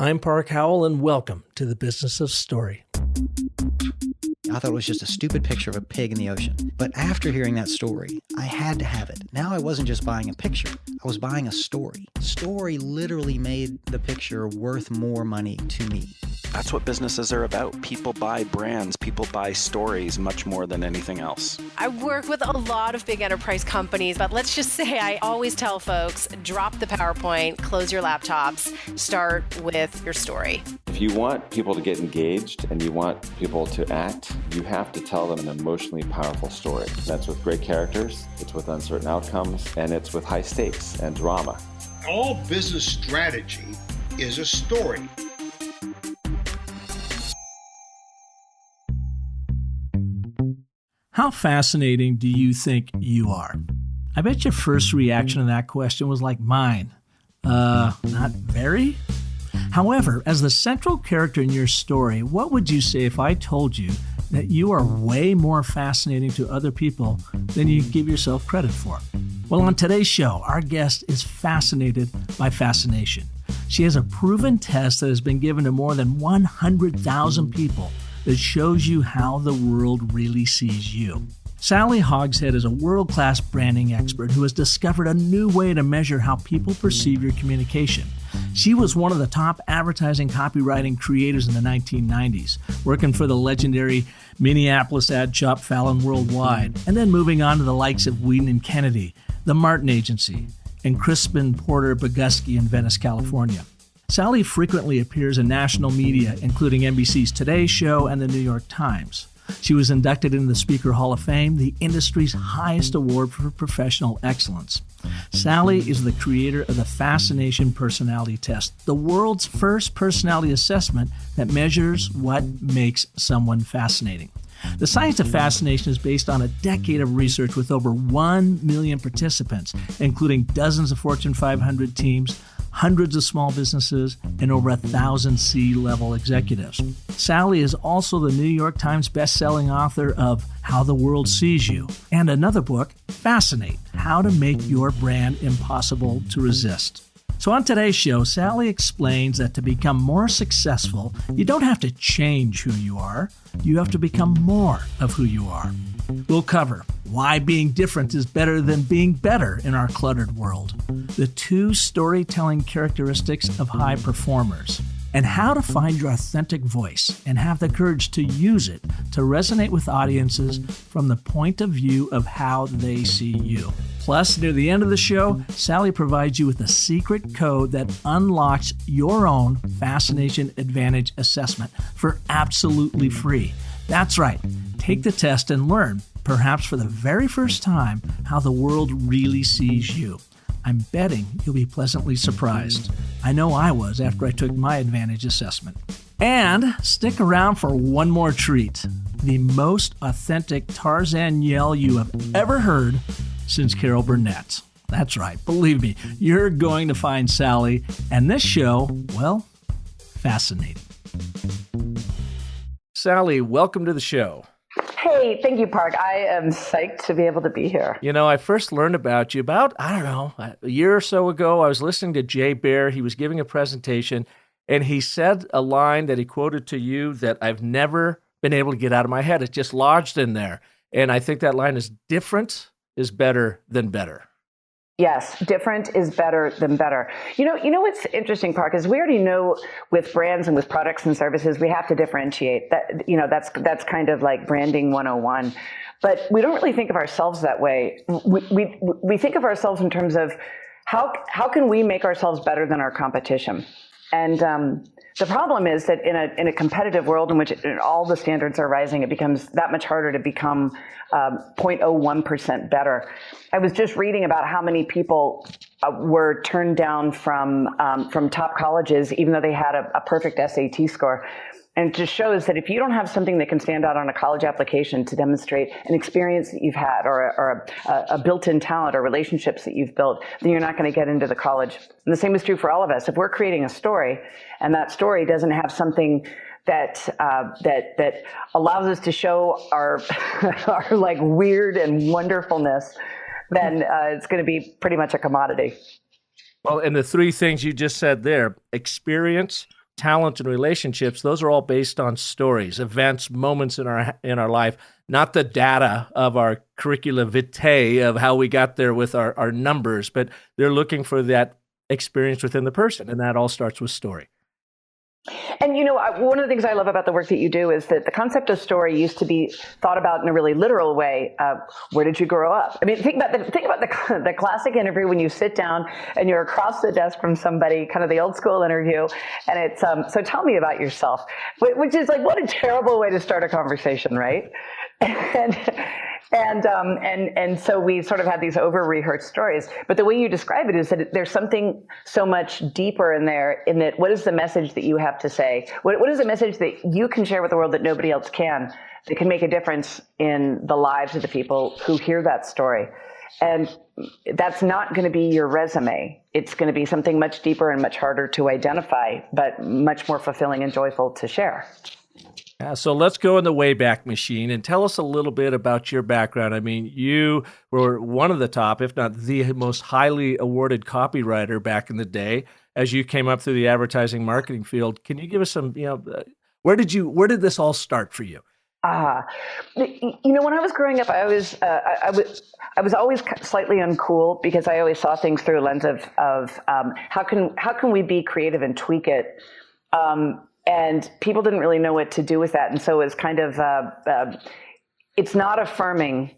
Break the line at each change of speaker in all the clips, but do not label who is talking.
I'm Park Howell, and welcome to the Business of Story.
I thought it was just a stupid picture of a pig in the ocean. But after hearing that story, I had to have it. Now I wasn't just buying a picture, I was buying a story. Story literally made the picture worth more money to me.
That's what businesses are about. People buy brands, people buy stories much more than anything else.
I work with a lot of big enterprise companies, but let's just say I always tell folks, drop the PowerPoint, close your laptops, start with your story.
If you want people to get engaged and you want people to act, you have to tell them an emotionally powerful story. That's with great characters, it's with uncertain outcomes, and it's with high stakes and drama.
All business strategy is a story.
How fascinating do you think you are? I bet your first reaction to that question was like mine. Not very? However, as the central character in your story, what would you say if I told you that you are way more fascinating to other people than you give yourself credit for? Well, on today's show, our guest is fascinated by fascination. She has a proven test that has been given to more than 100,000 people that shows you how the world really sees you. Sally Hogshead is a world-class branding expert who has discovered a new way to measure how people perceive your communication. She was one of the top advertising copywriting creators in the 1990s, working for the legendary Minneapolis ad shop Fallon Worldwide, and then moving on to the likes of Wheaton and Kennedy, the Martin Agency, and Crispin Porter Bogusky in Venice, California. Sally frequently appears in national media, including NBC's Today Show and the New York Times. She was inducted into the Speaker Hall of Fame, the industry's highest award for professional excellence. Sally is the creator of the Fascination Personality Test, the world's first personality assessment that measures what makes someone fascinating. The science of fascination is based on a decade of research with over 1 million participants, including dozens of Fortune 500 teams, hundreds of small businesses, and over 1,000 C-level executives. Sally is also the New York Times best-selling author of How the World Sees You, and another book, Fascinate, How to Make Your Brand Impossible to Resist. So on today's show, Sally explains that to become more successful, you don't have to change who you are, you have to become more of who you are. We'll cover why being different is better than being better in our cluttered world, the 2 storytelling characteristics of high performers, and how to find your authentic voice and have the courage to use it to resonate with audiences from the point of view of how they see you. Plus, near the end of the show, Sally provides you with a secret code that unlocks your own Fascination Advantage assessment for absolutely free. That's right. Take the test and learn, perhaps for the very first time, how the world really sees you. I'm betting you'll be pleasantly surprised. I know I was after I took my Advantage assessment. And stick around for one more treat. The most authentic Tarzan yell you have ever heard since Carol Burnett. That's right. Believe me, you're going to find Sally and this show, well, fascinating. Sally, welcome to the show.
Hey, thank you, Park. I am psyched to be able to be here.
You know, I first learned about you about, a year or so ago. I was listening to Jay Baer. He was giving a presentation, and he said a line that he quoted to you that I've never been able to get out of my head. It's just lodged in there. And I think that line is different is better than better.
Yes, different is better than better. You know what's interesting, Park, is we already know with brands and with products and services, we have to differentiate. That's kind of like branding 101. But we don't really think of ourselves that way. We think of ourselves in terms of how can we make ourselves better than our competition? And the problem is that in a competitive world in which all the standards are rising, it becomes that much harder to become 0.01% better. I was just reading about how many people were turned down from top colleges, even though they had a perfect SAT score. And it just shows that if you don't have something that can stand out on a college application to demonstrate an experience that you've had or a built-in talent or relationships that you've built, then you're not going to get into the college. And the same is true for all of us. If we're creating a story and that story doesn't have something that allows us to show our like weird and wonderfulness, then it's going to be pretty much a commodity.
Well, and the 3 things you just said there: experience, talent and relationships, those are all based on stories, events, moments in our life, not the data of our curricula vitae of how we got there with our numbers, but they're looking for that experience within the person, and that all starts with story.
And, one of the things I love about the work that you do is that the concept of story used to be thought about in a really literal way. Where did you grow up? I mean, think about the classic interview when you sit down and you're across the desk from somebody, kind of the old school interview, and it's, so tell me about yourself, which is like, what a terrible way to start a conversation, right? And so we sort of had these over-rehearsed stories. But the way you describe it is that there's something so much deeper in there, in that what is the message that you have to say? What is the message that you can share with the world that nobody else can, that can make a difference in the lives of the people who hear that story? And that's not going to be your resume. It's going to be something much deeper and much harder to identify, but much more fulfilling and joyful to share.
Yeah, so let's go in the Wayback Machine and tell us a little bit about your background. I mean, you were one of the top, if not the most highly awarded copywriter back in the day as you came up through the advertising marketing field. Can you give us some, where did this all start for you?
When I was growing up, I was always slightly uncool because I always saw things through a lens of how can we be creative and tweak it. And people didn't really know what to do with that. And so it was kind of, it's not affirming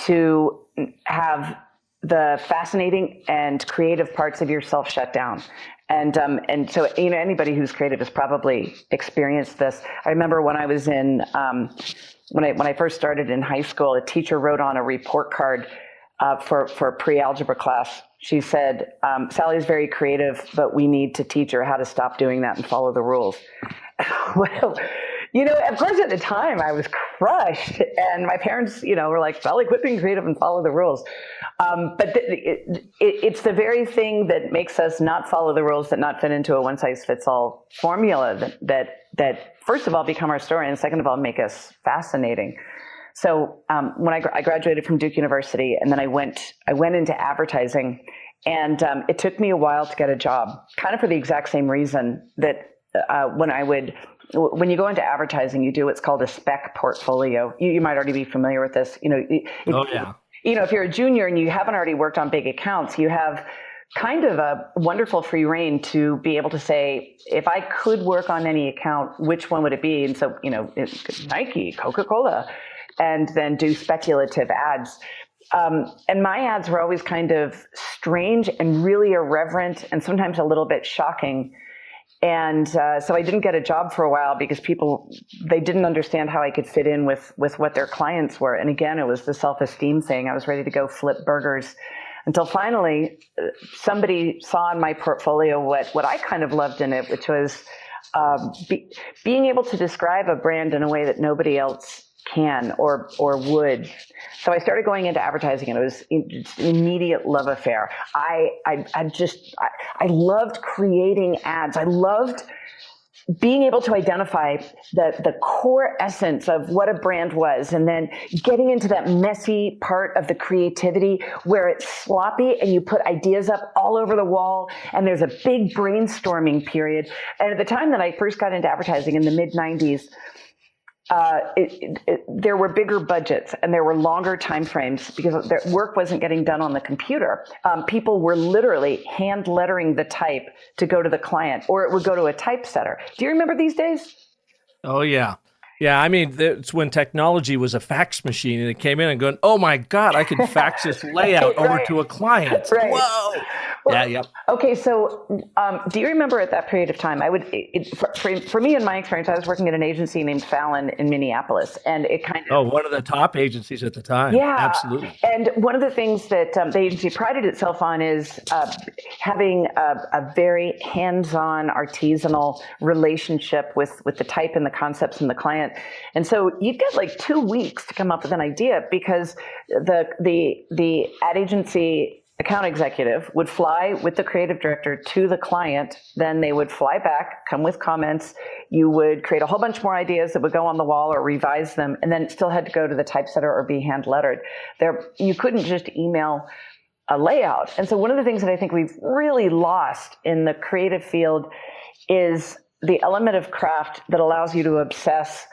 to have the fascinating and creative parts of yourself shut down. And so, anybody who's creative has probably experienced this. I remember when I was in, when I first started in high school, a teacher wrote on a report card for a pre-algebra class. She said, Sally's very creative, but we need to teach her how to stop doing that and follow the rules. Well, of course at the time I was crushed, and my parents, were like, Sally, quit being creative and follow the rules. But it's the very thing that makes us not follow the rules, that not fit into a one-size-fits-all formula that first of all become our story, and second of all make us fascinating. So when I graduated from Duke University, and then I went into advertising, and it took me a while to get a job, kind of for the exact same reason that when you go into advertising, you do what's called a spec portfolio. You might already be familiar with this. If you're a junior and you haven't already worked on big accounts, you have kind of a wonderful free rein to be able to say, if I could work on any account, which one would it be? And so, it's Nike, Coca-Cola, and then do speculative ads. And my ads were always kind of strange and really irreverent and sometimes a little bit shocking. And so I didn't get a job for a while because they didn't understand how I could fit in with what their clients were. And again, it was the self-esteem thing. I was ready to go flip burgers until finally somebody saw in my portfolio what I kind of loved in it, which was being able to describe a brand in a way that nobody else can or would. So I started going into advertising, and it was an immediate love affair. I loved creating ads. I loved being able to identify the core essence of what a brand was, and then getting into that messy part of the creativity where it's sloppy and you put ideas up all over the wall and there's a big brainstorming period. And at the time that I first got into advertising in the mid-90s, there were bigger budgets and there were longer time frames because their work wasn't getting done on the computer. People were literally hand lettering the type to go to the client, or it would go to a typesetter. Do you remember these days?
Oh, yeah. Yeah, I mean, it's when technology was a fax machine, and it came in and going, oh my God, I can fax this layout over to a client.
Right.
Whoa.
Well,
yep.
Okay, so do you remember at that period of time, for me, in my experience, I was working at an agency named Fallon in Minneapolis, and it kind of...
Oh, one of the top agencies at the time.
Yeah.
Absolutely.
And one of the things that the agency prided itself on is having a very hands-on, artisanal relationship with the type and the concepts and the client. And so you'd get like 2 weeks to come up with an idea, because the ad agency account executive would fly with the creative director to the client. Then they would fly back, come with comments. You would create a whole bunch more ideas that would go on the wall or revise them, and then it still had to go to the typesetter or be hand lettered. You couldn't just email a layout. And so one of the things that I think we've really lost in the creative field is the element of craft that allows you to obsess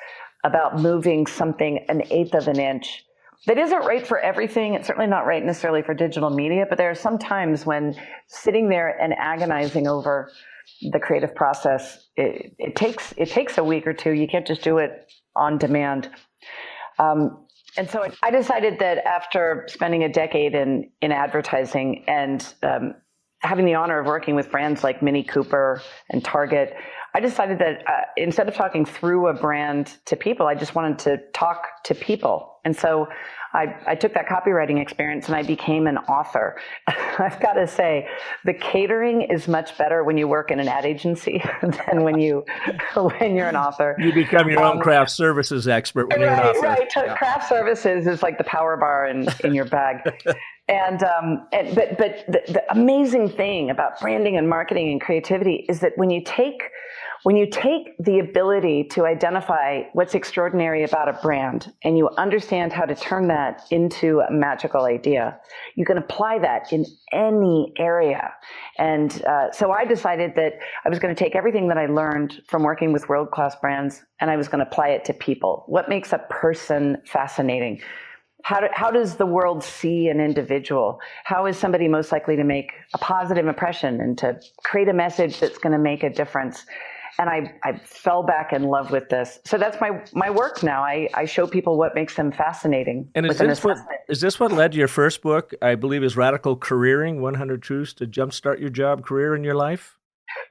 about moving something an eighth of an inch. That isn't right for everything. It's certainly not right necessarily for digital media, but there are some times when sitting there and agonizing over the creative process, it takes a week or two. You can't just do it on demand. And so I decided that after spending a decade in advertising and having the honor of working with brands like Mini Cooper and Target, I decided that instead of talking through a brand to people, I just wanted to talk to people. And so I took that copywriting experience and I became an author. I've got to say, the catering is much better when you work in an ad agency than when you're an author.
You become your own craft services expert when you're an author.
Right. Yeah. Craft services is like the power bar in your bag. But the amazing thing about branding and marketing and creativity is that when you take the ability to identify what's extraordinary about a brand and you understand how to turn that into a magical idea, you can apply that in any area. And so I decided that I was going to take everything that I learned from working with world-class brands and I was going to apply it to people. What makes a person fascinating? How does the world see an individual? How is somebody most likely to make a positive impression and to create a message that's going to make a difference? And I fell back in love with this. So that's my work now. I show people what makes them fascinating.
And is this what led to your first book, I believe is Radical Careering, 100 Truths to Jumpstart Your Job Career in Your Life?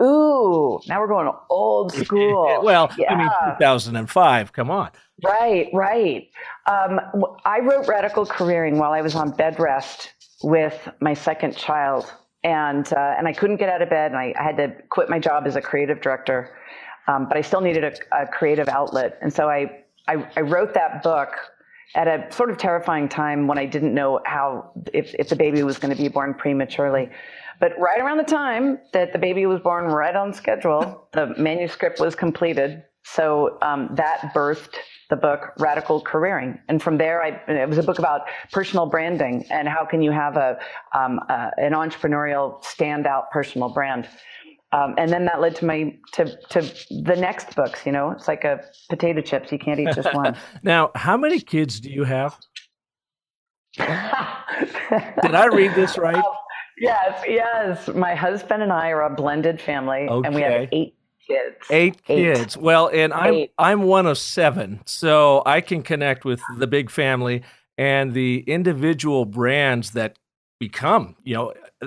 Ooh, now we're going old school.
Well, yeah. I mean, 2005, come on.
Right. I wrote Radical Careering while I was on bed rest with my second child. And I couldn't get out of bed, and I had to quit my job as a creative director, but I still needed a creative outlet. And so I wrote that book at a sort of terrifying time when I didn't know if the baby was going to be born prematurely. But right around the time that the baby was born, right on schedule, the manuscript was completed. So that birthed the book Radical Careering. And from there, it was a book about personal branding and how can you have an entrepreneurial standout personal brand. And then that led to the next books. It's like a potato chips. You can't eat just one.
Now, how many kids do you have? Did I read this right?
Yes. My husband and I are a blended family, and we have 8 kids.
8 kids. Well, and I'm one of 7, so I can connect with the big family and the individual brands that become,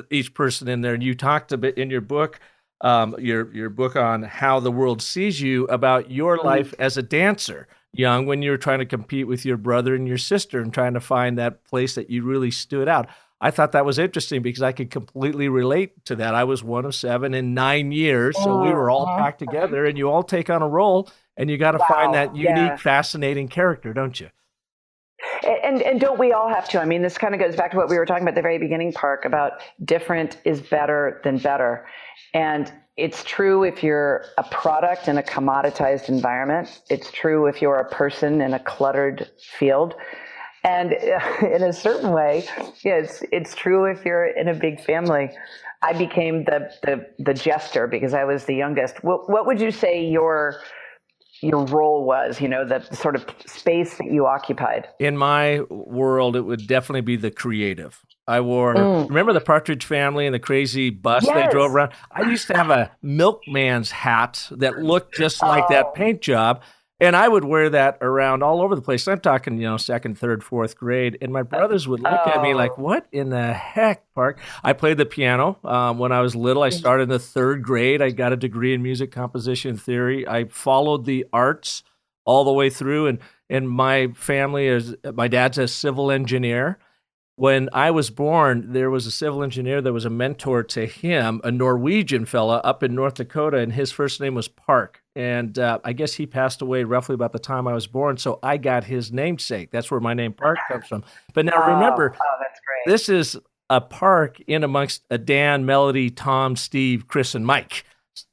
each person in there. And you talked a bit in your book, your book on how the world sees you, about your life as a dancer, young, when you were trying to compete with your brother and your sister and trying to find that place that you really stood out. I thought that was interesting because I could completely relate to that. I was one of 7 in 9 years, so we were all packed together, and you all take on a role, and you got to find that unique, fascinating character, don't you?
And don't we all have to? I mean, this kind of goes back to what we were talking about at the very beginning, Park, about different is better than better. And it's true if you're a product in a commoditized environment. It's true if you're a person in a cluttered field. And in a certain way, it's true if you're in a big family. I became the jester because I was the youngest. What would you say your role was, the sort of space that you occupied?
In my world, it would definitely be the creative. I wore, remember the Partridge Family and the crazy bus they drove around? I used to have a milkman's hat that looked just like that paint job. And I would wear that around all over the place. I'm talking, 2nd, 3rd, 4th grade. And my brothers would look at me like, what in the heck, Park? I played the piano when I was little. I started in the 3rd grade. I got a degree in music composition theory. I followed the arts all the way through. And my family my dad's a civil engineer. When I was born, there was a civil engineer that was a mentor to him, a Norwegian fella up in North Dakota, and his first name was Park. And I guess he passed away roughly about the time I was born, so I got his namesake. That's where my name Park comes from. But now remember,
that's great.
This is a Park in amongst a Dan, Melody, Tom, Steve, Chris, and Mike,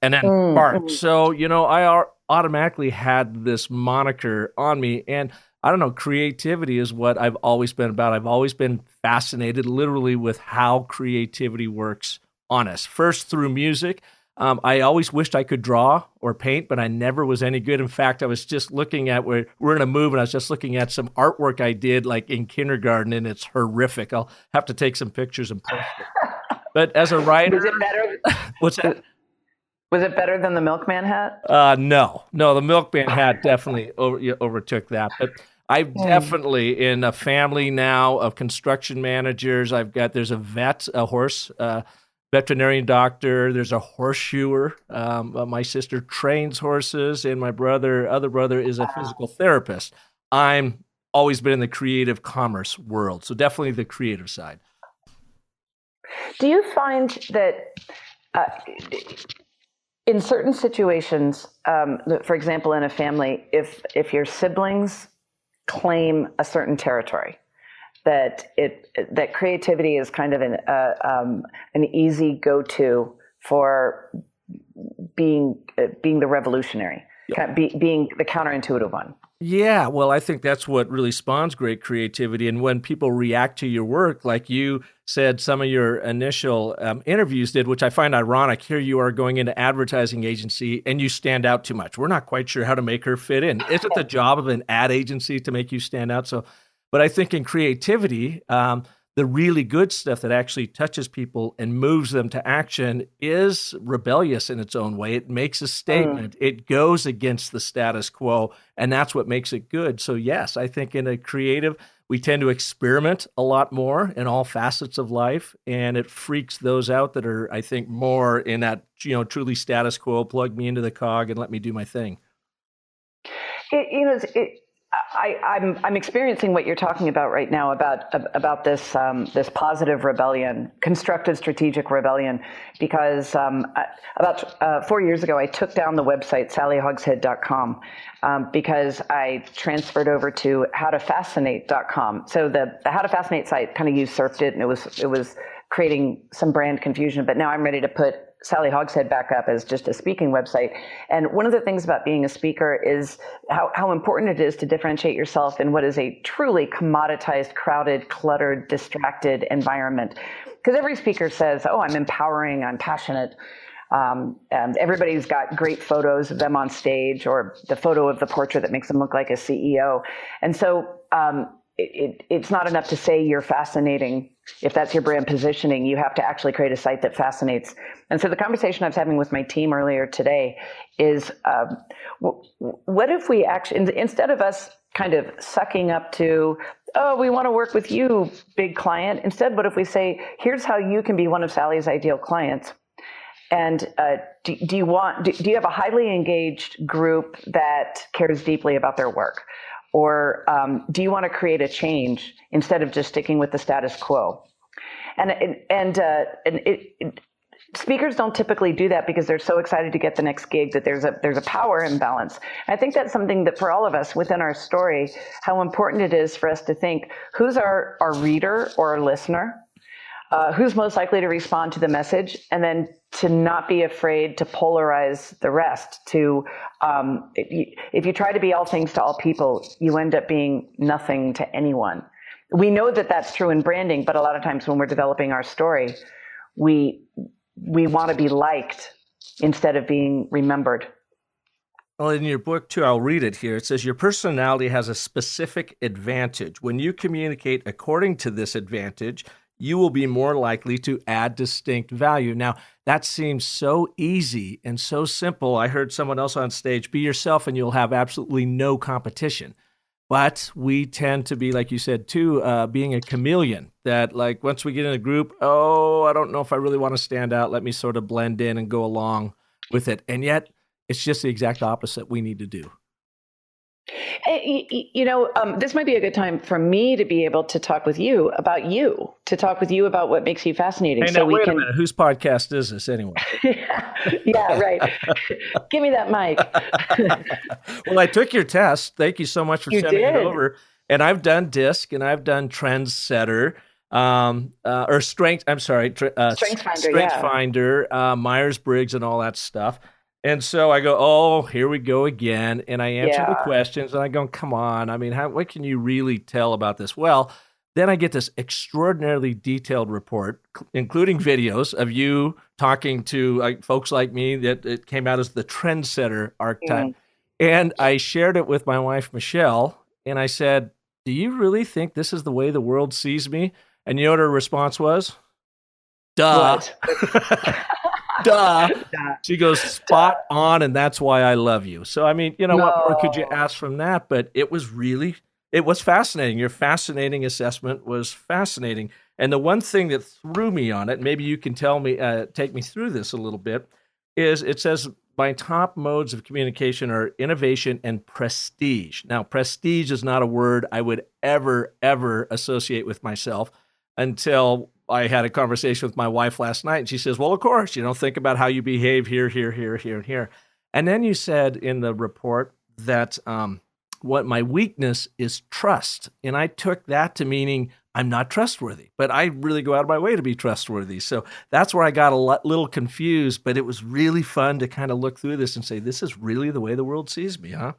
and then Park. So, I automatically had this moniker on me, and I don't know, creativity is what I've always been about. I've always been fascinated literally with how creativity works on us. First through music. I always wished I could draw or paint, but I never was any good. In fact, I was just looking at we're in a move, and I was just looking at some artwork I did like in kindergarten, and it's horrific. I'll have to take some pictures and post it. But as a writer,
Was it better?
What's that?
Was it better than the milkman hat?
No, the milkman hat definitely overtook that. But I'm definitely in a family now of construction managers. There's a vet, a horse veterinarian doctor. There's a horseshoer. My sister trains horses, and my other brother is a physical therapist. I'm always been in the creative commerce world, so definitely the creative side.
Do you find that in certain situations, for example, in a family, if your siblings claim a certain territory, that creativity is kind of an easy go-to for being the revolutionary, being the counterintuitive one?
Yeah, well, I think that's what really spawns great creativity. And when people react to your work, like you said, some of your initial interviews did, which I find ironic. Here you are going into advertising agency and you stand out too much. We're not quite sure how to make her fit in. Is it the job of an ad agency to make you stand out? But I think in creativity, the really good stuff that actually touches people and moves them to action is rebellious in its own way. It makes a statement. It goes against the status quo, and that's what makes it good. So yes, I think in a creative, we tend to experiment a lot more in all facets of life, and it freaks those out that are, I think, more in that, truly status quo, plug me into the cog and let me do my thing.
I'm experiencing what you're talking about right now about this this positive rebellion, constructive strategic rebellion, because about 4 years ago I took down the website sallyhogshead.com because I transferred over to howtofascinate.com. So the How to Fascinate site kind of usurped it, and it was creating some brand confusion. But now I'm ready to put Sally Hogshead back up as just a speaking website. And one of the things about being a speaker is how important it is to differentiate yourself in what is a truly commoditized, crowded, cluttered, distracted environment. Because every speaker says, oh, I'm empowering, I'm passionate. And everybody's got great photos of them on stage, or the photo of the portrait that makes them look like a CEO. And so it's not enough to say you're fascinating. If that's your brand positioning, you have to actually create a site that fascinates. And so the conversation I was having with my team earlier today is, what if we actually, instead of us kind of sucking up to, oh, we want to work with you, big client, instead, what if we say, here's how you can be one of Sally's ideal clients? And do you have a highly engaged group that cares deeply about their work? Or do you want to create a change instead of just sticking with the status quo? And speakers don't typically do that because they're so excited to get the next gig that there's a power imbalance. I think that's something that for all of us within our story, how important it is for us to think, who's our reader or our listener? Who's most likely to respond to the message, and then to not be afraid to polarize the rest. If you try to be all things to all people, you end up being nothing to anyone. We know that that's true in branding, but a lot of times when we're developing our story, we want to be liked instead of being remembered.
Well, in your book, too, I'll read it here. It says, your personality has a specific advantage. When you communicate according to this advantage, you will be more likely to add distinct value. Now, that seems so easy and so simple. I heard someone else on stage, be yourself and you'll have absolutely no competition. But we tend to be, like you said, too, being a chameleon, that like once we get in a group, oh, I don't know if I really want to stand out. Let me sort of blend in and go along with it. And yet it's just the exact opposite we need to do.
This might be a good time for me to be able to talk with you about what makes you fascinating.
Hey, now, wait a minute. Whose podcast is this anyway?
Yeah, right. Give me that mic.
Well, I took your test. Thank you so much for sending it over. And I've done DISC and I've done Trendsetter, or Strength. I'm sorry, StrengthsFinder, Myers-Briggs, and all that stuff. And so I go, oh, here we go again. And I answer the questions and I go, come on. I mean, what can you really tell about this? Well, Then I get this extraordinarily detailed report, including videos of you talking to folks like me that it came out as the trendsetter archetype.
Mm.
And I shared it with my wife, Michelle, and I said, do you really think this is the way the world sees me? And you know what her response was? Duh. Duh. She goes, spot on, and that's why I love you. So, I mean, what more could you ask from that? But it was fascinating. Your fascinating assessment was fascinating. And the one thing that threw me on it, maybe you can take me through this a little bit, is it says my top modes of communication are innovation and prestige. Now, prestige is not a word I would ever associate with myself until I had a conversation with my wife last night, and she says, well, of course, think about how you behave here, and here. And then you said in the report that what my weakness is trust. And I took that to meaning I'm not trustworthy, but I really go out of my way to be trustworthy. So that's where I got a little confused, but it was really fun to kind of look through this and say, this is really the way the world sees me, huh?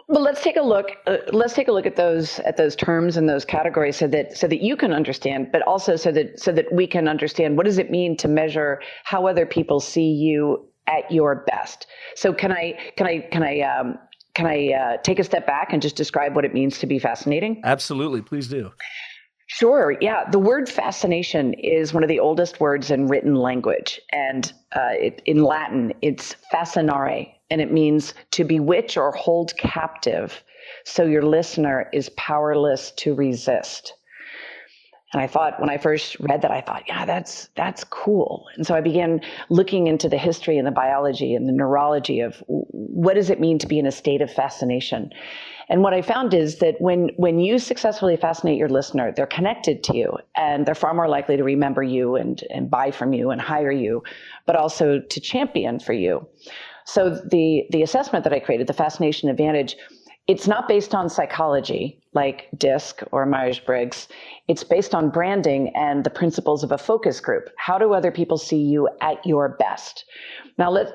Well, let's take a look. Let's take a look at those terms and those categories, so that you can understand, but also so that we can understand what does it mean to measure how other people see you at your best. So can I take a step back and just describe what it means to be fascinating?
Absolutely, please do.
Sure. Yeah. The word fascination is one of the oldest words in written language. And in Latin, it's fascinare, and it means to bewitch or hold captive, so your listener is powerless to resist. And I thought, when I first read that, I thought, yeah, that's cool. And so I began looking into the history and the biology and the neurology of what does it mean to be in a state of fascination. And what I found is that when you successfully fascinate your listener, they're connected to you, and they're far more likely to remember you and buy from you and hire you, but also to champion for you. So the assessment that I created, the Fascination Advantage, it's not based on psychology like DISC or Myers-Briggs. It's based on branding and the principles of a focus group. How do other people see you at your best? Now,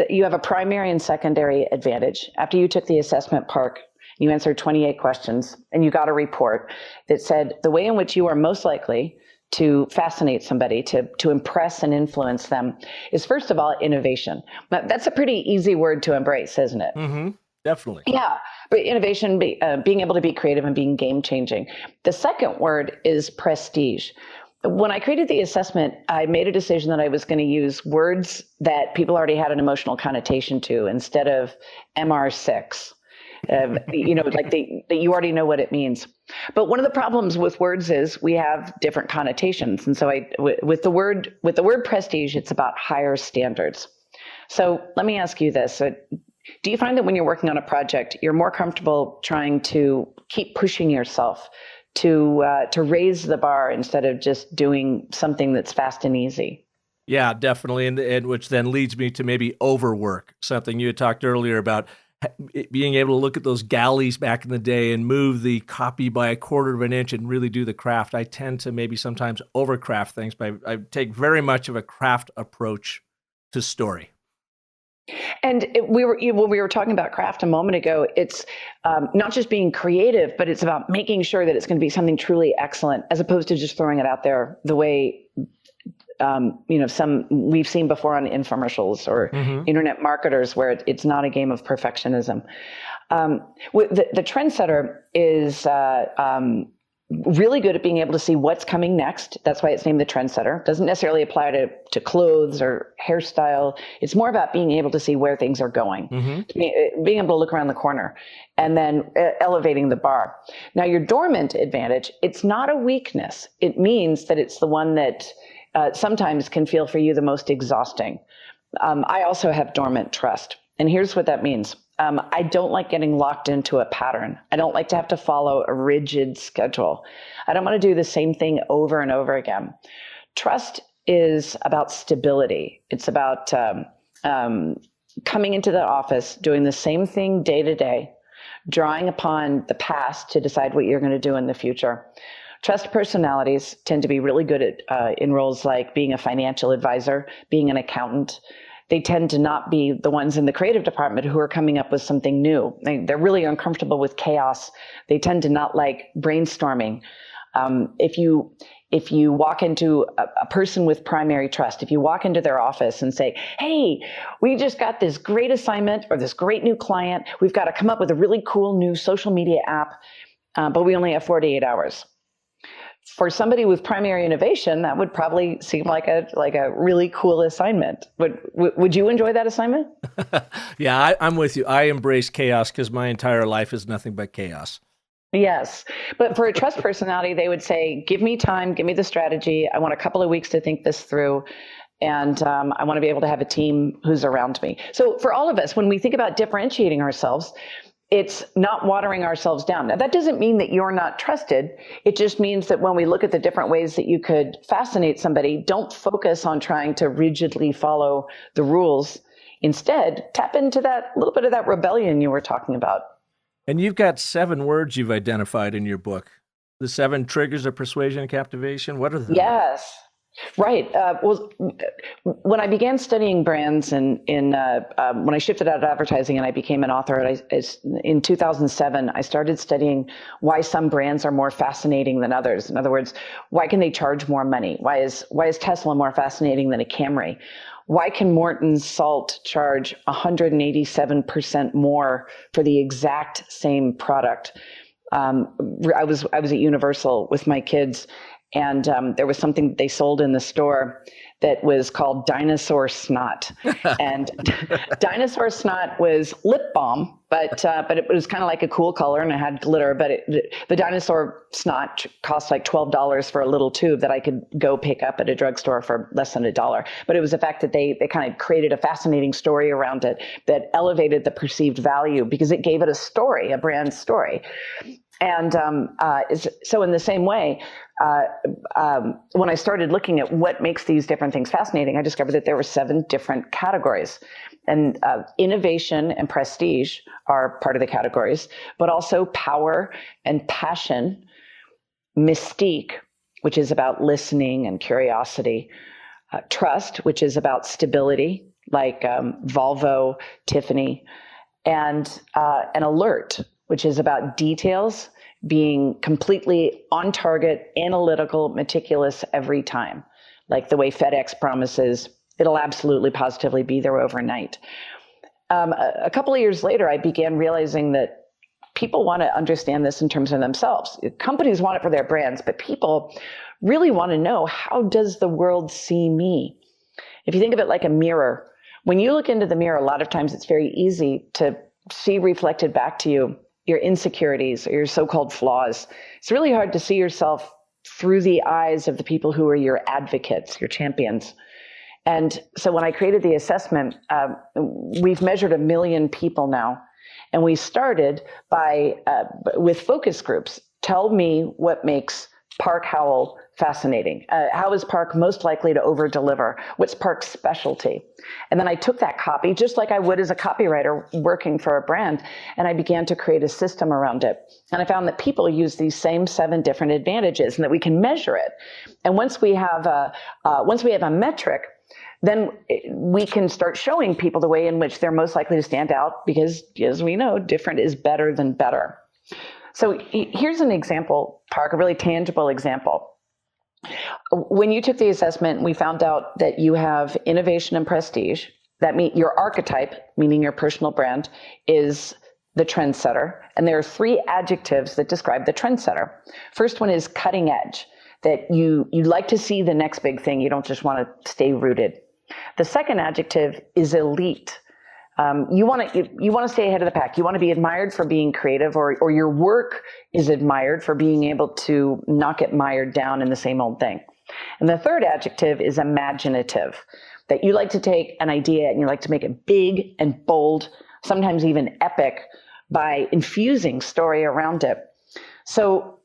you have a primary and secondary advantage. After you took the assessment, Park, you answered 28 questions, and you got a report that said the way in which you are most likely to fascinate somebody, to impress and influence them, is first of all innovation. Now, that's a pretty easy word to embrace, isn't it?
Mm-hmm. Definitely.
Yeah, but innovation, being able to be creative and being game changing. The second word is prestige. When I created the assessment, I made a decision that I was going to use words that people already had an emotional connotation to instead of MR6. Like you already know what it means. But one of the problems with words is we have different connotations. And so with the word prestige, it's about higher standards. So let me ask you this. Do you find that when you're working on a project, you're more comfortable trying to keep pushing yourself to raise the bar instead of just doing something that's fast and easy?
Yeah, definitely. And which then leads me to maybe overwork, something you had talked earlier about being able to look at those galleys back in the day and move the copy by a quarter of an inch and really do the craft. I tend to maybe sometimes overcraft things, but I take very much of a craft approach to story.
And when we were talking about craft a moment ago, it's not just being creative, but it's about making sure that it's going to be something truly excellent, as opposed to just throwing it out there the way some we've seen before on infomercials or internet marketers, where it's not a game of perfectionism. The trendsetter is really good at being able to see what's coming next. That's why it's named the trendsetter. Doesn't necessarily apply to clothes or hairstyle. It's more about being able to see where things are going, being able to look around the corner, and then elevating the bar. Now, your dormant advantage, it's not a weakness. It means that it's the one that sometimes can feel for you the most exhausting. I also have dormant trust. And here's what that means. I don't like getting locked into a pattern. I don't like to have to follow a rigid schedule. I don't want to do the same thing over and over again. Trust is about stability. It's about coming into the office, doing the same thing day to day, drawing upon the past to decide what you're going to do in the future. Trust personalities tend to be really good at in roles like being a financial advisor, being an accountant. they tend to not be the ones in the creative department who are coming up with something new. They're really uncomfortable with chaos. They tend to not like brainstorming. If you walk into a person with primary trust, if you walk into their office and say, hey, we just got this great assignment or this great new client, we've got to come up with a really cool new social media app, but we only have 48 hours. For somebody with primary innovation, that would probably seem like a really cool assignment. Would you enjoy that assignment?
Yeah, I'm with you. I embrace chaos because my entire life is nothing but chaos.
Yes. But for a trust personality, they would say, give me time, give me the strategy. I want a couple of weeks to think this through. And I want to be able to have a team who's around me. So for all of us, when we think about differentiating ourselves, it's not watering ourselves down. Now, that doesn't mean that you're not trusted. It just means that when we look at the different ways that you could fascinate somebody, don't focus on trying to rigidly follow the rules. Instead, tap into that little bit of that rebellion you were talking about.
And you've got 7 words you've identified in your book. The 7 triggers of persuasion and captivation. What are they?
Yes. Right. Well, when I began studying brands and when I shifted out of advertising and I became an author in 2007, I started studying why some brands are more fascinating than others. In other words, why can they charge more money? Why is Tesla more fascinating than a Camry? Why can Morton's salt charge 187% more for the exact same product? I was at Universal with my kids. And there was something that they sold in the store that was called dinosaur snot. And dinosaur snot was lip balm, but it was kind of like a cool color and it had glitter. But the dinosaur snot cost like $12 for a little tube that I could go pick up at a drugstore for less than $1. But it was the fact that they kind of created a fascinating story around it that elevated the perceived value because it gave it a story, a brand story. And so in the same way, when I started looking at what makes these different things fascinating, I discovered that there were 7 different categories. And innovation and prestige are part of the categories, but also power and passion, mystique, which is about listening and curiosity, trust, which is about stability, like Volvo, Tiffany, and alert, which is about details, being completely on target, analytical, meticulous every time. Like the way FedEx promises, it'll absolutely positively be there overnight. A couple of years later, I began realizing that people want to understand this in terms of themselves. Companies want it for their brands, but people really want to know, how does the world see me? If you think of it like a mirror, when you look into the mirror, a lot of times it's very easy to see reflected back to you your insecurities or your so-called flaws. It's really hard to see yourself through the eyes of the people who are your advocates, your champions. And so when I created the assessment, we've measured 1 million people now. And we started with focus groups. Tell me what makes Park Howell fascinating. How is Park most likely to over-deliver? What's Park's specialty? And then I took that copy, just like I would as a copywriter working for a brand, and I began to create a system around it. And I found that people use these same 7 different advantages and that we can measure it. And once we have a metric, then we can start showing people the way in which they're most likely to stand out because, as we know, different is better than better. So here's an example, Park, a really tangible example. When you took the assessment, we found out that you have innovation and prestige. That means your archetype, meaning your personal brand, is the trendsetter. And there are 3 adjectives that describe the trendsetter. First one is cutting edge, that you like to see the next big thing. You don't just want to stay rooted. The second adjective is elite. You want to stay ahead of the pack. You want to be admired for being creative, or your work is admired for being able to not get mired down in the same old thing. And the third adjective is imaginative, that you like to take an idea and you like to make it big and bold, sometimes even epic, by infusing story around it. So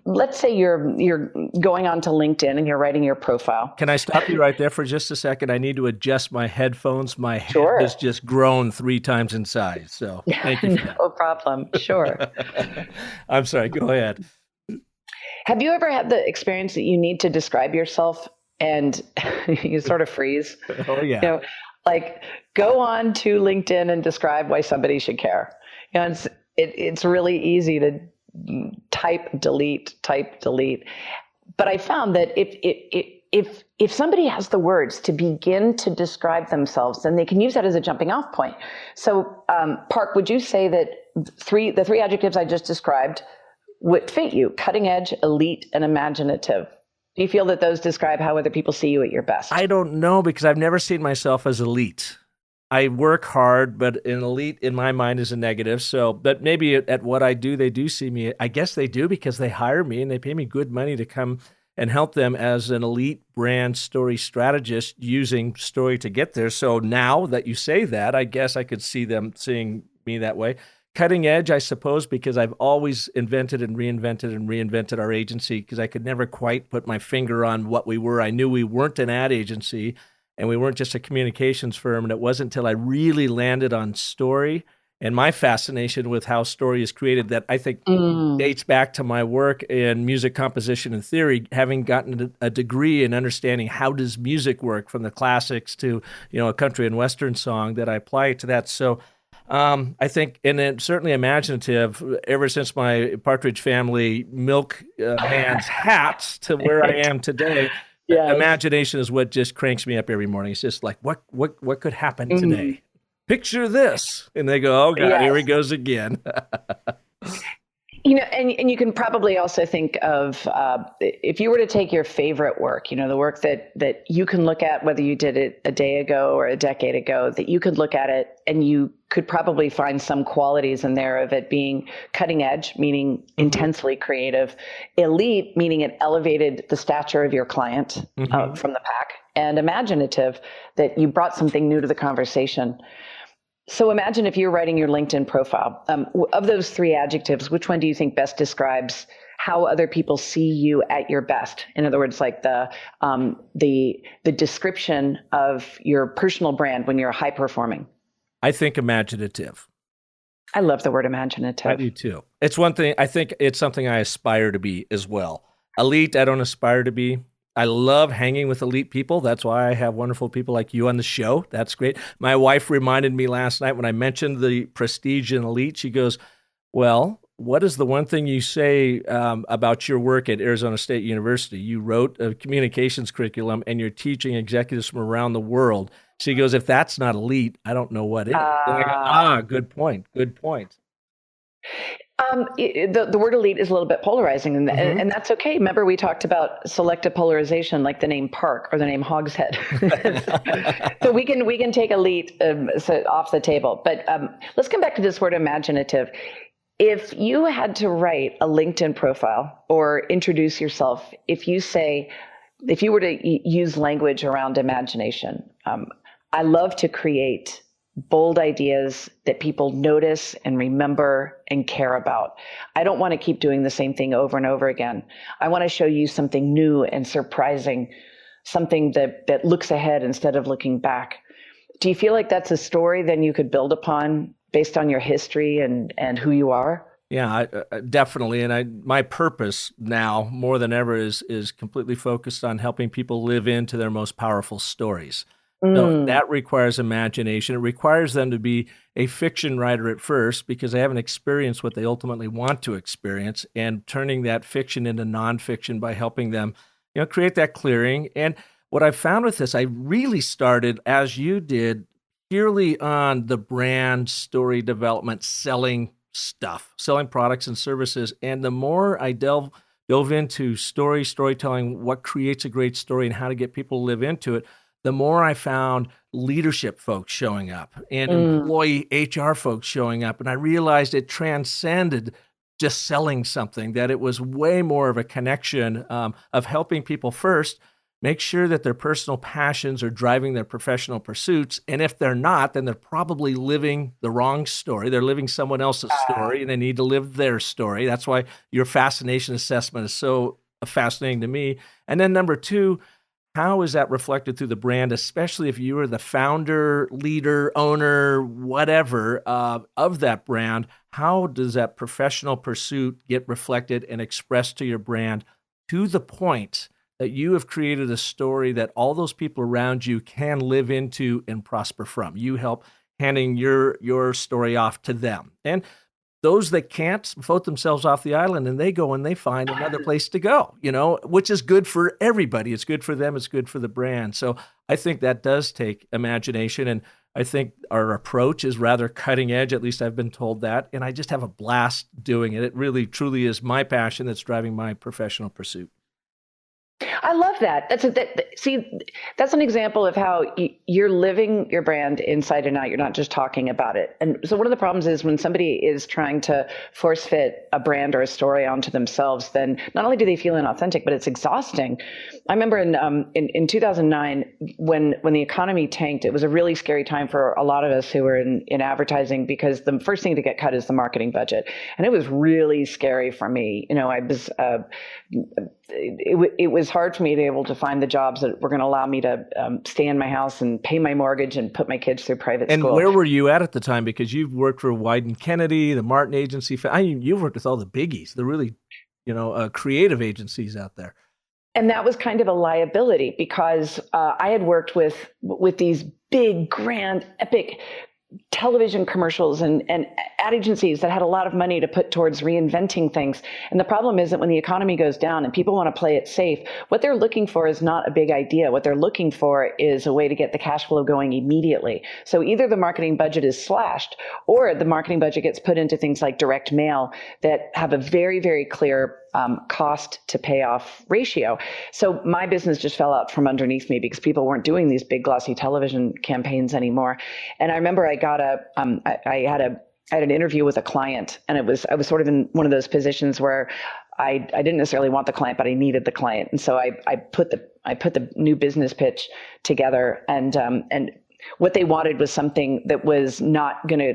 let's say you're going on to LinkedIn and you're writing your profile.
Can I stop you right there for just a second? I need to adjust my headphones. My head
Sure.
has just grown 3 times in size. So thank you for that.
No problem. Sure.
I'm sorry. Go ahead.
Have you ever had the experience that you need to describe yourself and you sort of freeze?
Oh, yeah.
Like, go on to LinkedIn and describe why somebody should care. You know, it's really easy to type delete. But I found that if somebody has the words to begin to describe themselves, then they can use that as a jumping off point. So, Park, would you say that the three adjectives I just described would fit you: cutting edge, elite, and imaginative? Do you feel that those describe how other people see you at your best?
I don't know, because I've never seen myself as elite. I work hard, but an elite in my mind is a negative. So, but maybe at what I do, they do see me. I guess they do, because they hire me and they pay me good money to come and help them as an elite brand story strategist using story to get there. So now that you say that, I guess I could see them seeing me that way. Cutting edge, I suppose, because I've always invented and reinvented our agency, because I could never quite put my finger on what we were. I knew we weren't an ad agency and we weren't just a communications firm. And it wasn't until I really landed on story and my fascination with how story is created that I think dates back to my work in music composition and theory, having gotten a degree in understanding how does music work, from the classics to, a country and Western song, that I apply it to that. So I think, and then certainly imaginative, ever since my Partridge Family milk man's hat to where I am today. Yes. Imagination is what just cranks me up every morning. It's just like, what could happen today? Picture this. And they go, oh God, yes. Here he goes again.
And you can probably also think of, if you were to take your favorite work, the work that you can look at, whether you did it a day ago or a decade ago, that you could look at it and you could probably find some qualities in there of it being cutting edge, meaning intensely creative, elite, meaning it elevated the stature of your client from the pack, and imaginative, that you brought something new to the conversation. So imagine if you're writing your LinkedIn profile. Of those three adjectives, which one do you think best describes how other people see you at your best? In other words, like the description of your personal brand when you're high performing.
I think imaginative.
I love the word imaginative.
I do too. It's one thing. I think it's something I aspire to be as well. Elite, I don't aspire to be. I love hanging with elite people. That's why I have wonderful people like you on the show. That's great. My wife reminded me last night when I mentioned the prestige and elite. She goes, well, what is the one thing you say about your work at Arizona State University? You wrote a communications curriculum and you're teaching executives from around the world. She goes, if that's not elite, I don't know what is. And I go, good point. Good point.
The word elite is a little bit polarizing, and that's okay. Remember, we talked about selective polarization, like the name Park or the name Hogshead. So we can take elite off the table. But let's come back to this word imaginative. If you had to write a LinkedIn profile or introduce yourself, if you were to use language around imagination, I love to create bold ideas that people notice and remember and care about. I don't want to keep doing the same thing over and over again. I want to show you something new and surprising, something that looks ahead instead of looking back. Do you feel like that's a story then you could build upon based on your history and who you are?
Yeah, definitely. And my purpose now more than ever is completely focused on helping people live into their most powerful stories. So that requires imagination. It requires them to be a fiction writer at first, because they haven't experienced what they ultimately want to experience, and turning that fiction into nonfiction by helping them, create that clearing. And what I found with this, I really started, as you did, purely on the brand story development, selling stuff, selling products and services. And the more I dove into storytelling, what creates a great story and how to get people to live into it, the more I found leadership folks showing up and employee HR folks showing up. And I realized it transcended just selling something, that it was way more of a connection of helping people first make sure that their personal passions are driving their professional pursuits. And if they're not, then they're probably living the wrong story. They're living someone else's story, and they need to live their story. That's why your fascination assessment is so fascinating to me. And then number two, how is that reflected through the brand, especially if you are the founder, leader, owner, whatever of that brand? How does that professional pursuit get reflected and expressed to your brand to the point that you have created a story that all those people around you can live into and prosper from. You help handing your story off to them. And those that can't vote themselves off the island, and they go and they find another place to go, which is good for everybody. It's good for them. It's good for the brand. So I think that does take imagination. And I think our approach is rather cutting edge. At least I've been told that. And I just have a blast doing it. It really, truly is my passion that's driving my professional pursuit.
I love that. That's an example of how you're living your brand inside and out. You're not just talking about it. And so one of the problems is when somebody is trying to force fit a brand or a story onto themselves, then not only do they feel inauthentic, but it's exhausting. I remember in 2009, when the economy tanked, it was a really scary time for a lot of us who were in advertising, because the first thing to get cut is the marketing budget. And it was really scary for me. It was hard for me to be able to find the jobs that were going to allow me to stay in my house and pay my mortgage and put my kids through private school.
And where were you at the time? Because you've worked for Wyden Kennedy, the Martin Agency. You've worked with all the biggies, the really, creative agencies out there.
And that was kind of a liability, because I had worked with these big, grand, epic television commercials and ad agencies that had a lot of money to put towards reinventing things. And the problem is that when the economy goes down and people want to play it safe, what they're looking for is not a big idea. What they're looking for is a way to get the cash flow going immediately. So either the marketing budget is slashed, or the marketing budget gets put into things like direct mail that have a very, very clear cost to payoff ratio. So my business just fell out from underneath me because people weren't doing these big glossy television campaigns anymore. And I remember I had an interview with a client, and I was sort of in one of those positions where I didn't necessarily want the client, but I needed the client. And so I put the new business pitch together, and what they wanted was something that was not going to.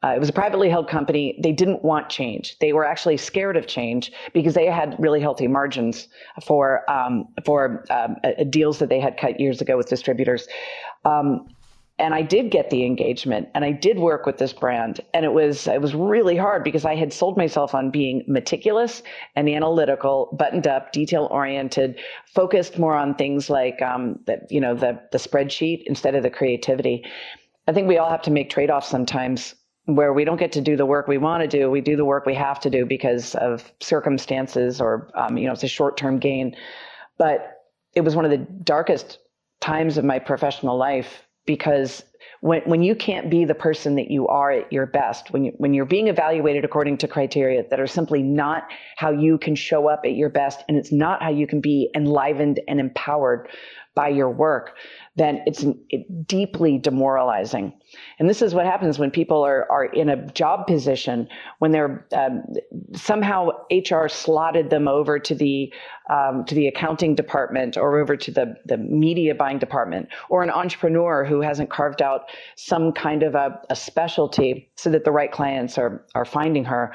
It was a privately held company. They didn't want change. They were actually scared of change because they had really healthy margins for deals that they had cut years ago with distributors. And I did get the engagement, and I did work with this brand, and it was really hard because I had sold myself on being meticulous and analytical, buttoned up, detail oriented, focused more on things like the spreadsheet instead of the creativity. I think we all have to make trade-offs sometimes, where we don't get to do the work we want to do. We do the work we have to do because of circumstances, or it's a short-term gain. But it was one of the darkest times of my professional life, because when you can't be the person that you are at your best, when you're being evaluated according to criteria that are simply not how you can show up at your best, and it's not how you can be enlivened and empowered by your work, then it's deeply demoralizing. And this is what happens when people are in a job position, when they're somehow HR slotted them over to the accounting department, or over to the media buying department, or an entrepreneur who hasn't carved out some kind of a specialty so that the right clients are finding her.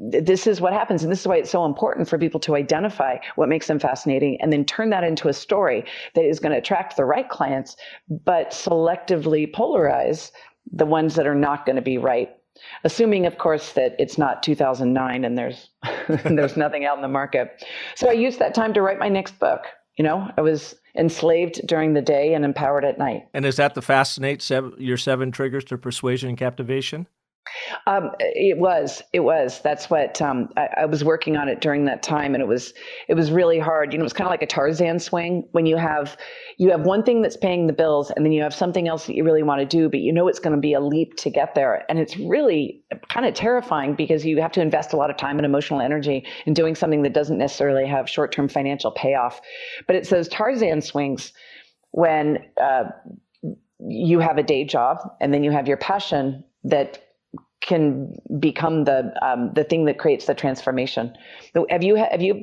This is what happens. And this is why it's so important for people to identify what makes them fascinating, and then turn that into a story that is going to attract the right clients, but selectively polarize the ones that are not going to be right. Assuming, of course, that it's not 2009 and there's there's nothing out in the market. So I used that time to write my next book. I was enslaved during the day and empowered at night.
And is that the Fascinate, your 7 triggers to persuasion and captivation?
It was. That's what I was working on it during that time, and it was really hard. It was kind of like a Tarzan swing, when you have one thing that's paying the bills, and then you have something else that you really want to do, but it's going to be a leap to get there, and it's really kind of terrifying because you have to invest a lot of time and emotional energy in doing something that doesn't necessarily have short-term financial payoff. But it's those Tarzan swings when you have a day job, and then you have your passion that can become the thing that creates the transformation. Have you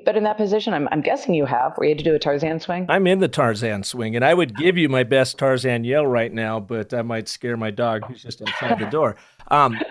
been in that position? I'm guessing you have, where you had to do a Tarzan swing?
I'm in the Tarzan swing, and I would give you my best Tarzan yell right now, but I might scare my dog who's just outside the door.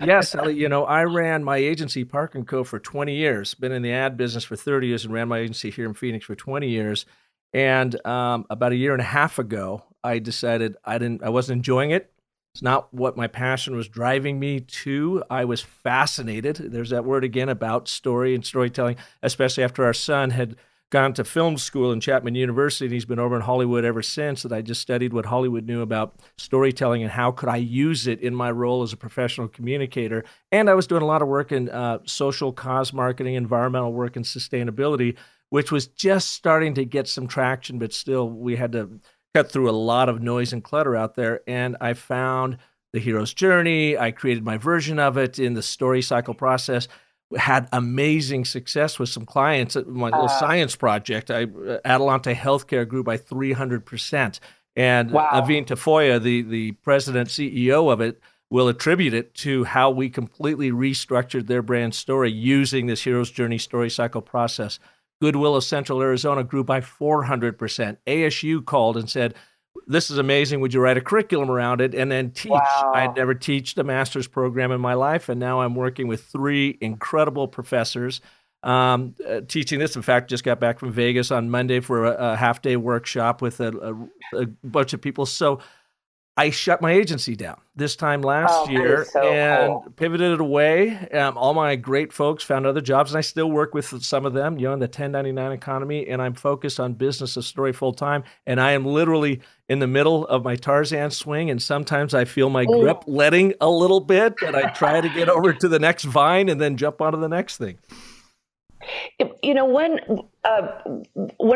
Yes, I ran my agency, Park & Co., for 20 years, been in the ad business for 30 years, and ran my agency here in Phoenix for 20 years. And about a year and a half ago, I decided I wasn't enjoying it. It's not what my passion was driving me to. I was fascinated. There's that word again about story and storytelling, especially after our son had gone to film school in Chapman University, and he's been over in Hollywood ever since, that I just studied what Hollywood knew about storytelling and how could I use it in my role as a professional communicator. And I was doing a lot of work in social cause marketing, environmental work, and sustainability, which was just starting to get some traction, but still we had to cut through a lot of noise and clutter out there. And I found the hero's journey. I created my version of it in the story cycle process. Had amazing success with some clients. My little science project, Adelante Healthcare grew by 300%. And Aveen Tafoya, the president, CEO of it, will attribute it to how we completely restructured their brand story using this hero's journey story cycle process. Goodwill of Central Arizona grew by 400%. ASU called and said, this is amazing. Would you write a curriculum around it and then teach? I'd never taught a master's program in my life, and now I'm working with 3 incredible professors teaching this. In fact, just got back from Vegas on Monday for a half-day workshop with a bunch of people. So I shut my agency down this time last year and pivoted it away. All my great folks found other jobs, and I still work with some of them, in the 1099 economy, and I'm focused on business of story full time. And I am literally in the middle of my Tarzan swing, and sometimes I feel my grip letting a little bit, and I try to get over to the next vine and then jump onto the next thing.
One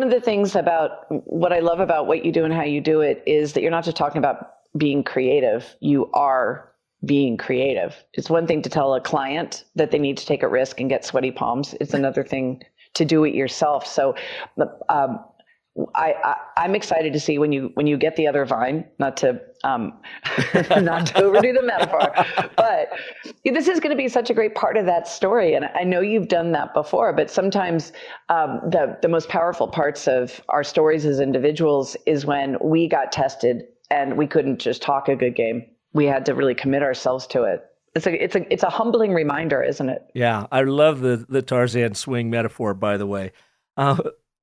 of the things about what I love about what you do and how you do it is that you're not just talking about being creative, you are being creative. It's one thing to tell a client that they need to take a risk and get sweaty palms. It's another thing to do it yourself. So I'm excited to see when you get the other vine, not to overdo the metaphor, but this is going to be such a great part of that story. And I know you've done that before, but sometimes the most powerful parts of our stories as individuals is when we got tested and we couldn't just talk a good game. We had to really commit ourselves to it. It's a humbling reminder, isn't it?
Yeah, I love the Tarzan swing metaphor, by the way.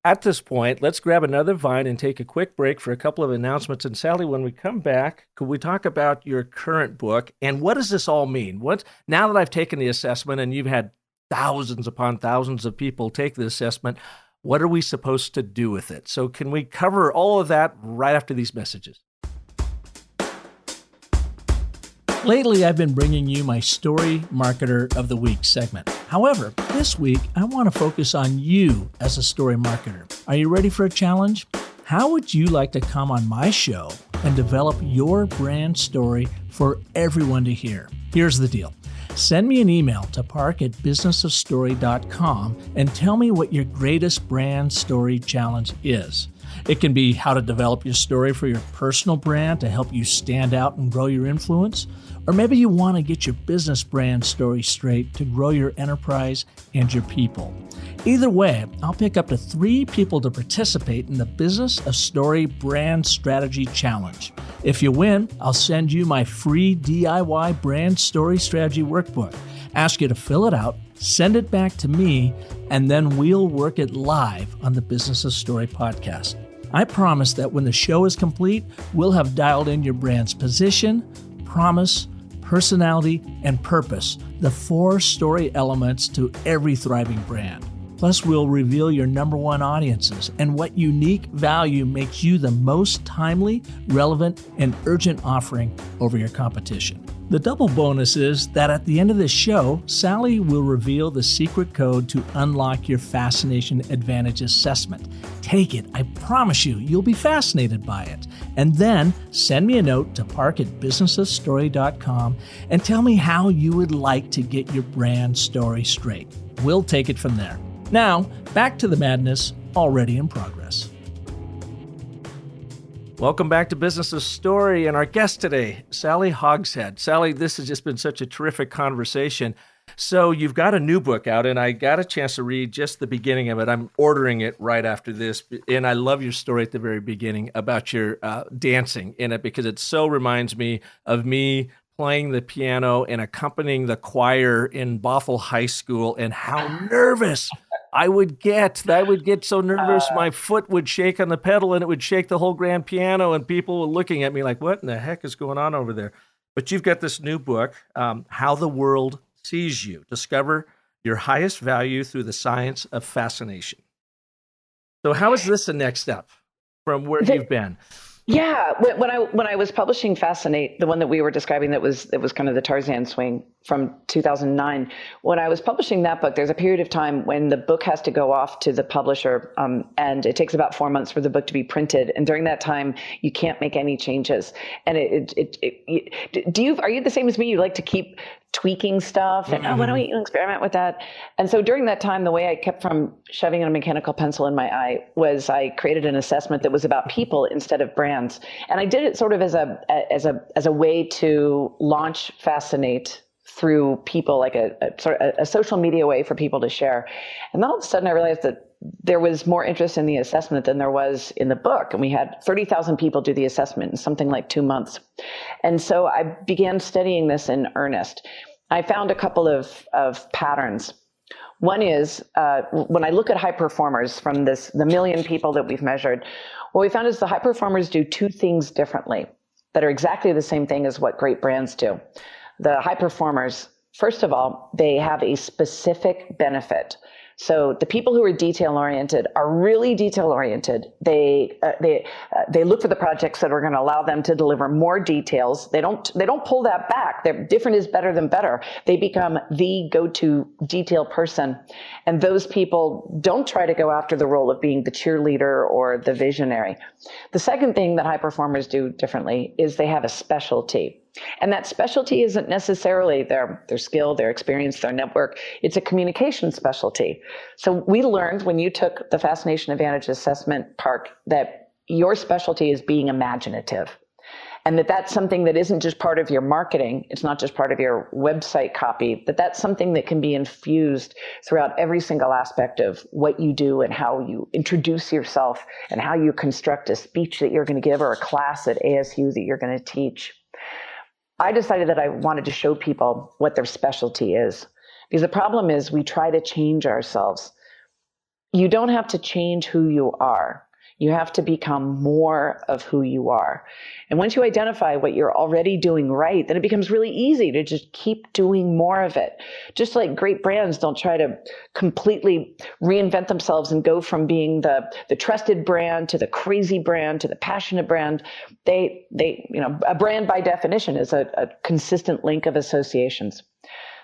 At this point, let's grab another vine and take a quick break for a couple of announcements. And Sally, when we come back, could we talk about your current book and what does this all mean? Now that I've taken the assessment and you've had thousands upon thousands of people take the assessment, what are we supposed to do with it? So can we cover all of that right after these messages? Lately, I've been bringing you my Story Marketer of the Week segment. However, this week, I want to focus on you as a story marketer. Are you ready for a challenge? How would you like to come on my show and develop your brand story for everyone to hear? Here's the deal. Send me an email to park@businessofstory.com and tell me what your greatest brand story challenge is. It can be how to develop your story for your personal brand to help you stand out and grow your influence. Or maybe you want to get your business brand story straight to grow your enterprise and your people. Either way, I'll pick up to 3 people to participate in the Business of Story Brand Strategy Challenge. If you win, I'll send you my free DIY Brand Story Strategy Workbook. Ask you to fill it out, send it back to me, and then we'll work it live on the Business of Story podcast. I promise that when the show is complete, we'll have dialed in your brand's position, promise, personality, and purpose, the 4 story elements to every thriving brand. Plus, we'll reveal your number 1 audiences and what unique value makes you the most timely, relevant, and urgent offering over your competition. The double bonus is that at the end of this show, Sally will reveal the secret code to unlock your Fascination Advantage assessment. Take it. I promise you'll be fascinated by it. And then send me a note to park@businessofstory.com and tell me how you would like to get your brand story straight. We'll take it from there. Now, back to the madness already in progress. Welcome back to Business of Story, and our guest today, Sally Hogshead. Sally, this has just been such a terrific conversation. So you've got a new book out, and I got a chance to read just the beginning of it. I'm ordering it right after this, and I love your story at the very beginning about your dancing in it, because it so reminds me of me playing the piano and accompanying the choir in Bothell High School and how nervous I would get. I would get so nervous, my foot would shake on the pedal and it would shake the whole grand piano, and people were looking at me like, what in the heck is going on over there? But you've got this new book, How the World Sees You. Discover your highest value through the science of fascination. So how is this the next step from where you've been?
Yeah, when I was publishing Fascinate, the one that we were describing that was kind of the Tarzan Swing from 2009. When I was publishing that book, there's a period of time when the book has to go off to the publisher, and it takes about 4 months for the book to be printed. And during that time, you can't make any changes. And are you the same as me? You like to keep tweaking stuff and why don't you experiment with that? And so during that time, the way I kept from shoving a mechanical pencil in my eye was I created an assessment that was about people instead of brands. And I did it sort of as a way to launch Fascinate through people, like a social media way for people to share. And then all of a sudden I realized that there was more interest in the assessment than there was in the book. And we had 30,000 people do the assessment in something like 2 months. And so I began studying this in earnest. I found a couple of patterns. One is when I look at high performers from the million people that we've measured, what we found is the high performers do two things differently that are exactly the same thing as what great brands do. The high performers, first of all, they have a specific benefit. So the people who are detail-oriented are really detail-oriented. They look for the projects that are going to allow them to deliver more details. They don't pull that back. They're different is better than better. They become the go-to detail person. And those people don't try to go after the role of being the cheerleader or the visionary. The second thing that high performers do differently is they have a specialty. And that specialty isn't necessarily their skill, their experience, their network. It's a communication specialty. So we learned when you took the Fascination Advantage assessment, Park, that your specialty is being imaginative. And that's something that isn't just part of your marketing. It's not just part of your website copy, but that's something that can be infused throughout every single aspect of what you do and how you introduce yourself and how you construct a speech that you're going to give or a class at ASU that you're going to teach. I decided that I wanted to show people what their specialty is, because the problem is we try to change ourselves. You don't have to change who you are. You have to become more of who you are. And once you identify what you're already doing right, then it becomes really easy to just keep doing more of it. Just like great brands don't try to completely reinvent themselves and go from being the trusted brand to the crazy brand to the passionate brand. A brand by definition is a consistent link of associations.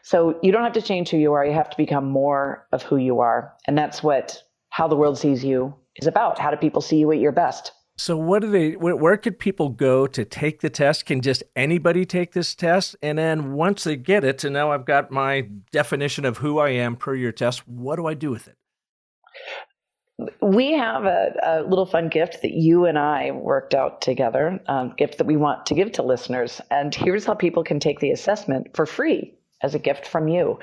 So you don't have to change who you are. You have to become more of who you are. And that's how the world sees you is about. How do people see you at your best?
So where could people go to take the test? Can just anybody take this test? And then once they get it, and now I've got my definition of who I am per your test, what do I do with it?
We have a little fun gift that you and I worked out together, gift that we want to give to listeners. And here's how people can take the assessment for free as a gift from you.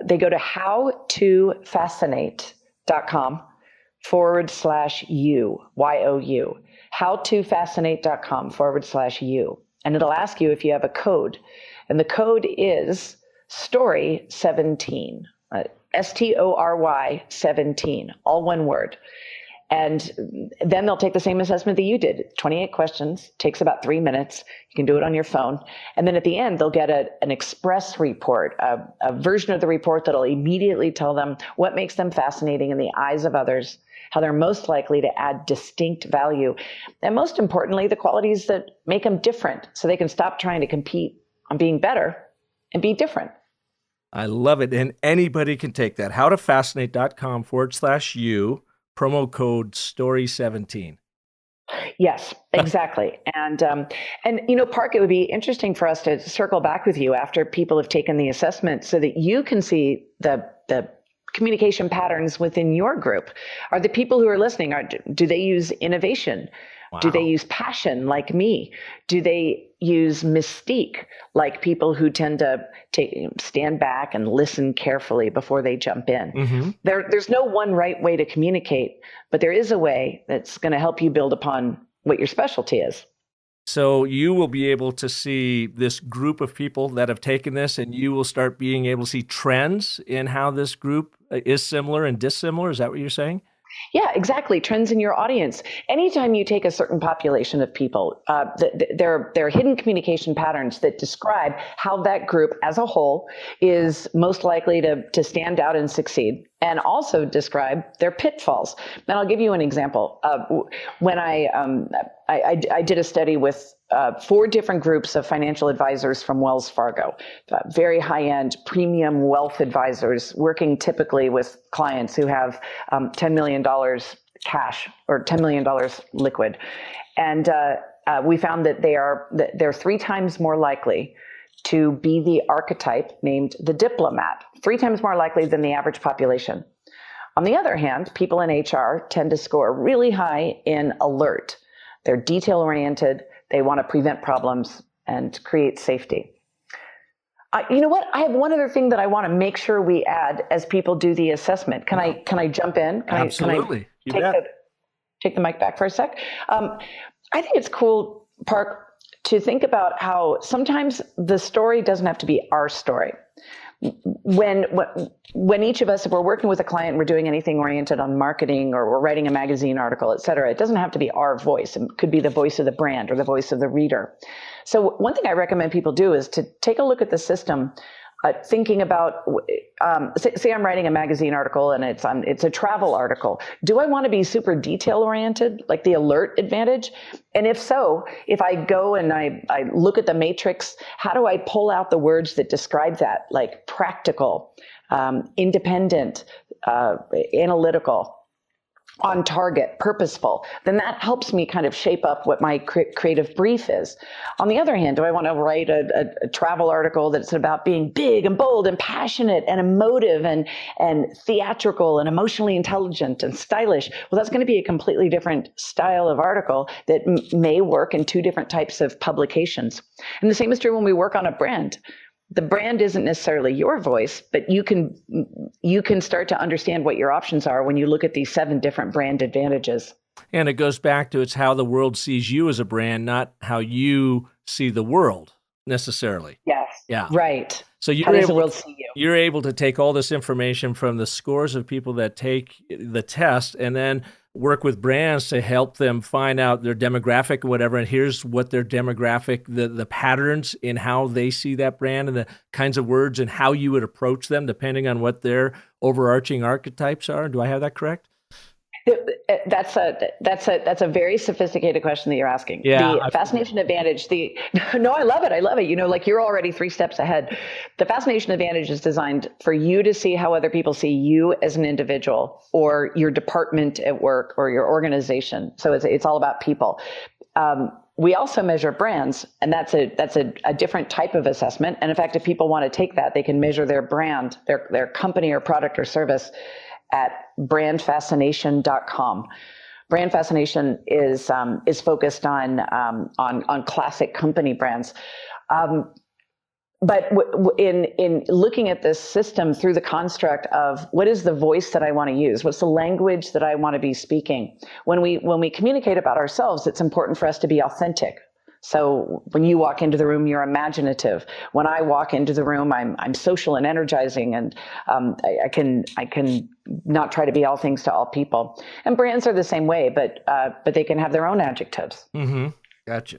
They go to howtofascinate.com/you, Y-O-U, howtofascinate.com/you. And it'll ask you if you have a code. And the code is story17, STORY 17, all one word. And then they'll take the same assessment that you did. 28 questions, takes about 3 minutes. You can do it on your phone. And then at the end, they'll get an express report, a version of the report that'll immediately tell them what makes them fascinating in the eyes of others, how they're most likely to add distinct value, and most importantly, the qualities that make them different so they can stop trying to compete on being better and be different.
I love it. And anybody can take that. howtofascinate.com/you. Promo code STORY17.
Yes, exactly. And Park, it would be interesting for us to circle back with you after people have taken the assessment so that you can see the communication patterns within your group. Are the people who are listening, do they use innovation? Wow. Do they use passion like me? Do they use mystique like people who tend to stand back and listen carefully before they jump in? Mm-hmm. There's no one right way to communicate, but there is a way that's going to help you build upon what your specialty is.
So you will be able to see this group of people that have taken this, and you will start being able to see trends in how this group is similar and dissimilar. Is that what you're saying?
Yeah, exactly. Trends in your audience. Anytime you take a certain population of people, there are hidden communication patterns that describe how that group as a whole is most likely to stand out and succeed. and also describe their pitfalls. And I'll give you an example. When I did a study with 4 different groups of financial advisors from Wells Fargo, very high-end premium wealth advisors working typically with clients who have $10 million cash or $10 million liquid. And we found that they're 3 times more likely to be the archetype named the diplomat, 3 times more likely than the average population. On the other hand, people in HR tend to score really high in alert. They're detail-oriented. They want to prevent problems and create safety. You know what? I have one other thing that I want to make sure we add as people do the assessment. Can I jump in?
Absolutely.
Can I take the mic back for a sec? I think it's cool, Park, to think about how sometimes the story doesn't have to be our story. When each of us, if we're working with a client, we're doing anything oriented on marketing or we're writing a magazine article, et cetera, it doesn't have to be our voice. It could be the voice of the brand or the voice of the reader. So one thing I recommend people do is to take a look at the system, thinking about, say I'm writing a magazine article and it's a travel article. Do I want to be super detail oriented, like the alert advantage? And if so, if I go and I look at the matrix, how do I pull out the words that describe that, like practical, independent, analytical, on target, purposeful? Then that helps me kind of shape up what my creative brief is. On the other hand, do I want to write a travel article that's about being big and bold and passionate and emotive and theatrical and emotionally intelligent and stylish? Well, that's going to be a completely different style of article that may work in 2 different types of publications. And the same is true when we work on a brand. The brand isn't necessarily your voice, but you can start to understand what your options are when you look at these 7 different brand advantages.
And it goes back to it's how the world sees you as a brand, not how you see the world necessarily.
Yes.
Yeah.
Right.
So you're able to take all this information from the scores of people that take the test and then work with brands to help them find out their demographic or whatever. And here's what their demographic, the patterns in how they see that brand and the kinds of words and how you would approach them depending on what their overarching archetypes are. Do I have that correct?
That's a very sophisticated question that you're asking.
Yeah,
the Fascination Advantage, no, I love it. You know, like you're already 3 steps ahead. The Fascination Advantage is designed for you to see how other people see you as an individual or your department at work or your organization. So it's all about people. We also measure brands, and that's a different type of assessment. And in fact, if people want to take that, they can measure their brand, their company or product or service at brandfascination.com. Brand Fascination is focused on classic company brands. But in looking at this system through the construct of what is the voice that I want to use, what's the language that I want to be speaking, when we communicate about ourselves, it's important for us to be authentic. So when you walk into the room, you're imaginative. When I walk into the room, I'm social and energizing, and I can not try to be all things to all people. And brands are the same way, but they can have their own adjectives.
Mm-hmm. Gotcha.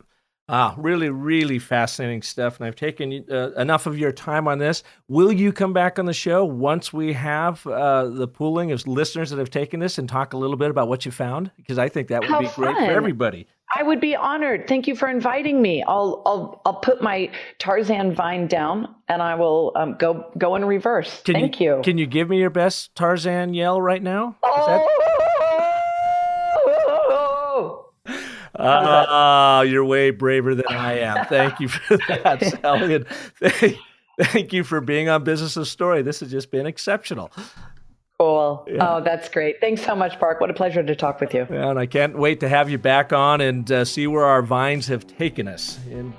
Really, really fascinating stuff. And I've taken enough of your time on this. Will you come back on the show once we have the pooling of listeners that have taken this and talk a little bit about what you found? Because I think that would be great for everybody.
I would be honored. Thank you for inviting me. I'll put my Tarzan vine down and I will go in reverse. Thank you.
Can you give me your best Tarzan yell right now? You're way braver than I am. Thank you for that, Sally. And thank you for being on Business of Story. This has just been exceptional.
Cool.
Yeah.
Oh, that's great. Thanks so much, Park. What a pleasure to talk with you.
Yeah, and I can't wait to have you back on and see where our vines have taken us. And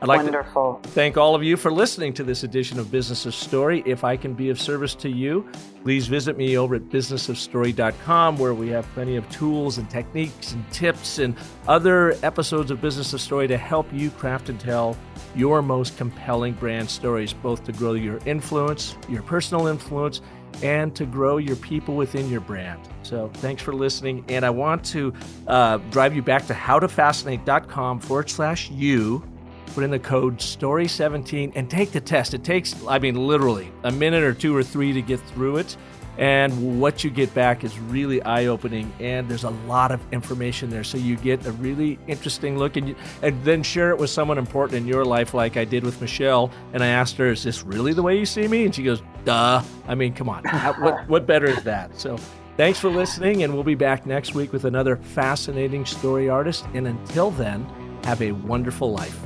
I'd like to thank all of you for listening to this edition of Business of Story. If I can be of service to you, please visit me over at businessofstory.com, where we have plenty of tools and techniques and tips and other episodes of Business of Story to help you craft and tell your most compelling brand stories, both to grow your influence, your personal influence, and to grow your people within your brand. So thanks for listening. And I want to drive you back to howtofascinate.com/you. Put in the code STORY17 and take the test. It takes, literally a minute or 2 or 3 to get through it. And what you get back is really eye-opening, and there's a lot of information there. So you get a really interesting look, and then share it with someone important in your life, like I did with Michelle. And I asked her, is this really the way you see me? And she goes, duh. I mean, come on. What better is that? So thanks for listening, and we'll be back next week with another fascinating story artist. And until then, have a wonderful life.